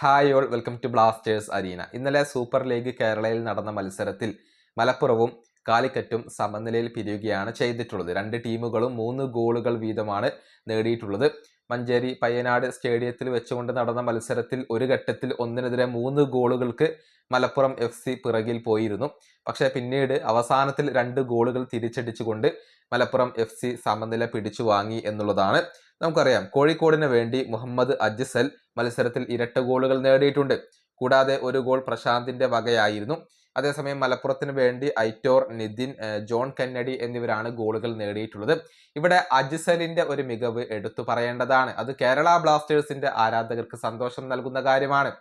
Hi all welcome to Blasters arena. ഇന്നലെ super league കേരളയിൽ നടന്ന മത്സരത്തിൽ മലപ്പുറവും കാലിക്കറ്റും സമനിലയിൽ പിരിയുകയാണ് ചെയ്തിട്ടുള്ളത്. രണ്ട് ടീമുകളും 3 ഗോളുകൾ വീതമാണ് നേടിയിട്ടുള്ളത്. മഞ്ചേരി പയ്യനാട് സ്റ്റേഡിയത്തിൽ വെച്ചുകൊണ്ട് നടന്ന മത്സരത്തിൽ ഒരു ഘട്ടത്തിൽ 1-നെതിരെ 3 ഗോളുകൾക്ക് മലപ്പുറം FC പിറകിൽ പോയിരുന്നു. പക്ഷേ പിന്നീട് അവസാനത്തിൽ 2 ഗോളുകൾ തിരിച്ചടിച്ചുകൊണ്ട് മലപ്പുറം FC സമനില പിടിച്ചു വാങ്ങി എന്നുള്ളതാണ്. നമുക്കറിയാം, കോഴിക്കോടിന് വേണ്ടി മുഹമ്മദ് അജ്സൽ മത്സരത്തിൽ ഇരട്ട ഗോളുകൾ നേടിയിട്ടുണ്ട്. കൂടാതെ ഒരു ഗോൾ പ്രശാന്തിന്റെ വകയായിരുന്നു. അതേസമയം മലപ്പുറത്തിന് വേണ്ടി ഐറ്റോർ, നിതിൻ, ജോൺ കന്നഡി എന്നിവരാണ് ഗോളുകൾ നേടിയിട്ടുള്ളത്. ഇവിടെ അജ്സലിന്റെ ഒരു മികവ് എടുത്തു പറയേണ്ടതാണ്. അത് കേരള ബ്ലാസ്റ്റേഴ്സിന്റെ ആരാധകർക്ക് സന്തോഷം നൽകുന്ന കാര്യമാണ്.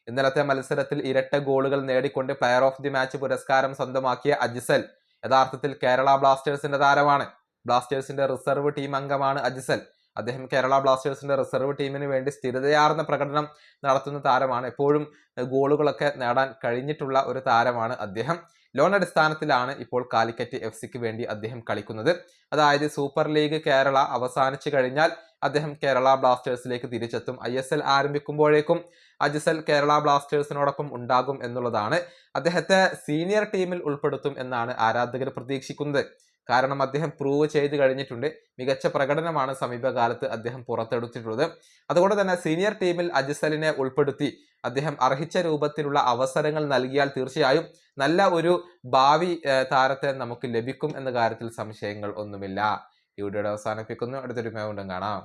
ഇന്നലത്തെ മത്സരത്തിൽ ഇരട്ട ഗോളുകൾ നേടിക്കൊണ്ട് പ്ലെയർ ഓഫ് ദി മാച്ച് പുരസ്കാരം സ്വന്തമാക്കിയ അജ്സൽ യഥാർത്ഥത്തിൽ കേരള ബ്ലാസ്റ്റേഴ്സിന്റെ താരമാണ്. ബ്ലാസ്റ്റേഴ്സിന്റെ റിസർവ് ടീം അംഗമാണ് അജ്സൽ. അദ്ദേഹം കേരള ബ്ലാസ്റ്റേഴ്സിന്റെ റിസർവ് ടീമിന് വേണ്ടി സ്ഥിരതയാർന്ന പ്രകടനം നടത്തുന്ന താരമാണ്. എപ്പോഴും ഗോളുകളൊക്കെ നേടാൻ കഴിഞ്ഞിട്ടുള്ള ഒരു താരമാണ് അദ്ദേഹം. ലോൺ അടിസ്ഥാനത്തിലാണ് ഇപ്പോൾ കാലിക്കറ്റ് FC വേണ്ടി അദ്ദേഹം കളിക്കുന്നത്. അതായത് സൂപ്പർ ലീഗ് കേരള അവസാനിച്ചു കഴിഞ്ഞാൽ അദ്ദേഹം കേരള ബ്ലാസ്റ്റേഴ്സിലേക്ക് തിരിച്ചെത്തും. ISL ആരംഭിക്കുമ്പോഴേക്കും അജ്സൽ കേരള ബ്ലാസ്റ്റേഴ്സിനോടൊപ്പം ഉണ്ടാകും എന്നുള്ളതാണ്. അദ്ദേഹത്തെ സീനിയർ ടീമിൽ ഉൾപ്പെടുത്തും എന്നാണ് ആരാധകർ പ്രതീക്ഷിക്കുന്നത്. കാരണം അദ്ദേഹം പ്രൂവ് ചെയ്ത് കഴിഞ്ഞിട്ടുണ്ട്. മികച്ച പ്രകടനമാണ് സമീപകാലത്ത് അദ്ദേഹം പുറത്തെടുത്തിട്ടുള്ളത്. അതുകൊണ്ട് തന്നെ സീനിയർ ടീമിൽ അജ്സലിനെ ഉൾപ്പെടുത്തി അദ്ദേഹം അർഹിച്ച രൂപത്തിലുള്ള അവസരങ്ങൾ നൽകിയാൽ തീർച്ചയായും നല്ല ഒരു ഭാവി താരത്തെ നമുക്ക് ലഭിക്കും എന്ന കാര്യത്തിൽ സംശയങ്ങൾ ഒന്നുമില്ല. ഈ വീഡിയോയുടെ അവസാനിപ്പിക്കുന്നു. അടുത്തൊരു വീണ്ടും കാണാം.